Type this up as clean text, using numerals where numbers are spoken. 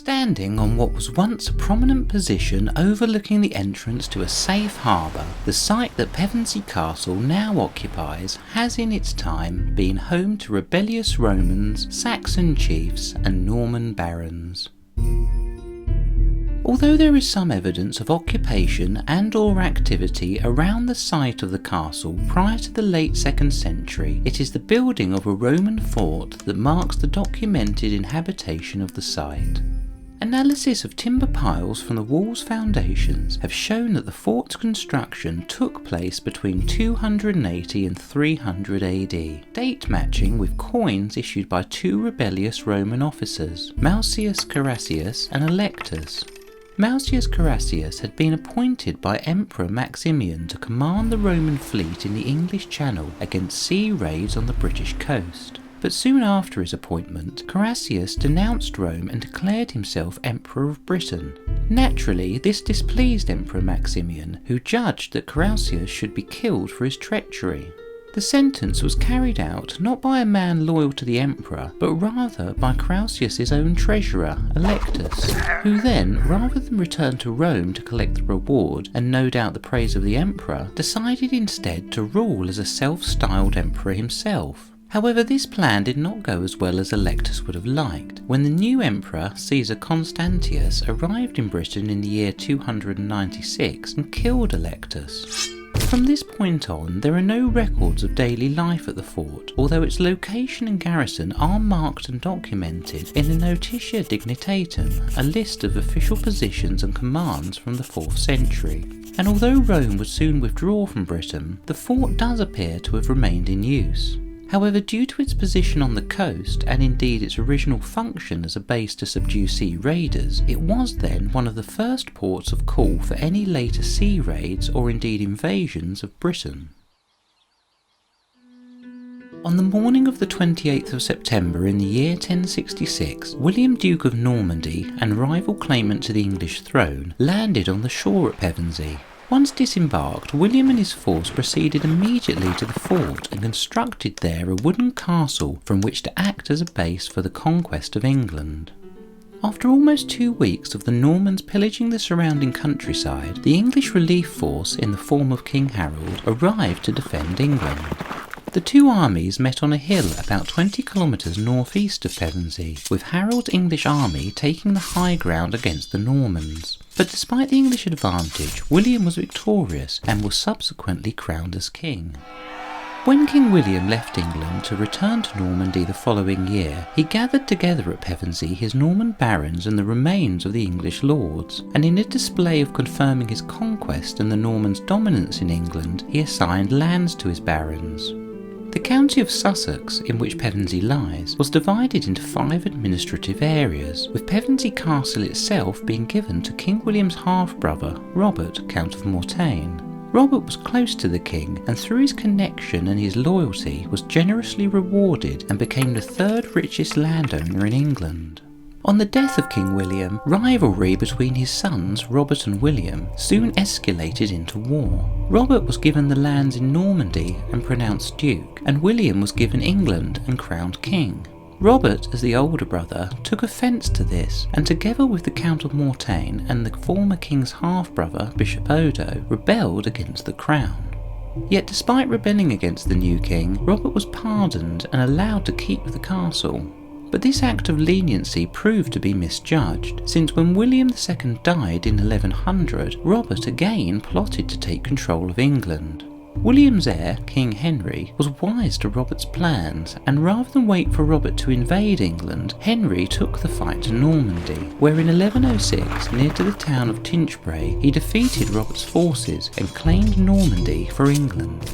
Standing on what was once a prominent position overlooking the entrance to a safe harbour, the site that Pevensey Castle now occupies has in its time been home to rebellious Romans, Saxon chiefs and Norman barons. Although there is some evidence of occupation and/or activity around the site of the castle prior to the late 2nd century, it is the building of a Roman fort that marks the documented inhabitation of the site. Analysis of timber piles from the wall's foundations have shown that the fort's construction took place between 280 and 300 AD, date matching with coins issued by two rebellious Roman officers, Marcius Caraccius and Electus. Marcius Caraccius had been appointed by Emperor Maximian to command the Roman fleet in the English Channel against sea raids on the British coast. But soon after his appointment, Caraccius denounced Rome and declared himself Emperor of Britain. Naturally, this displeased Emperor Maximian, who judged that Caraccius should be killed for his treachery. The sentence was carried out not by a man loyal to the emperor, but rather by Caraccius' own treasurer, Electus, who then, rather than return to Rome to collect the reward and no doubt the praise of the emperor, decided instead to rule as a self-styled emperor himself. However, this plan did not go as well as Electus would have liked. When the new emperor, Caesar Constantius, arrived in Britain in the year 296 and killed Electus. From this point on, there are no records of daily life at the fort, although its location and garrison are marked and documented in the Notitia Dignitatum, a list of official positions and commands from the 4th century. And although Rome would soon withdraw from Britain, the fort does appear to have remained in use. However, due to its position on the coast, and indeed its original function as a base to subdue sea raiders, it was then one of the first ports of call for any later sea raids or indeed invasions of Britain. On the morning of the 28th of September in the year 1066, William Duke of Normandy and rival claimant to the English throne landed on the shore at Pevensey. Once disembarked, William and his force proceeded immediately to the fort and constructed there a wooden castle from which to act as a base for the conquest of England. After almost 2 weeks of the Normans pillaging the surrounding countryside, the English relief force in the form of King Harold arrived to defend England. The two armies met on a hill about 20 kilometres northeast of Pevensey, with Harold's English army taking the high ground against the Normans. But despite the English advantage, William was victorious and was subsequently crowned as king. When King William left England to return to Normandy the following year, he gathered together at Pevensey his Norman barons and the remains of the English lords, and in a display of confirming his conquest and the Normans' dominance in England, he assigned lands to his barons. The county of Sussex, in which Pevensey lies, was divided into 5 administrative areas, with Pevensey Castle itself being given to King William's half-brother, Robert, Count of Mortain. Robert was close to the king, and through his connection and his loyalty was generously rewarded and became the 3rd richest landowner in England. On the death of King William, rivalry between his sons, Robert and William, soon escalated into war. Robert was given the lands in Normandy and pronounced duke, and William was given England and crowned king. Robert, as the older brother, took offence to this, and together with the Count of Mortain and the former king's half-brother, Bishop Odo, rebelled against the crown. Yet despite rebelling against the new king, Robert was pardoned and allowed to keep the castle. But this act of leniency proved to be misjudged, since when William II died in 1100, Robert again plotted to take control of England. William's heir, King Henry, was wise to Robert's plans, and rather than wait for Robert to invade England, Henry took the fight to Normandy, where in 1106, near to the town of Tinchebray, he defeated Robert's forces and claimed Normandy for England.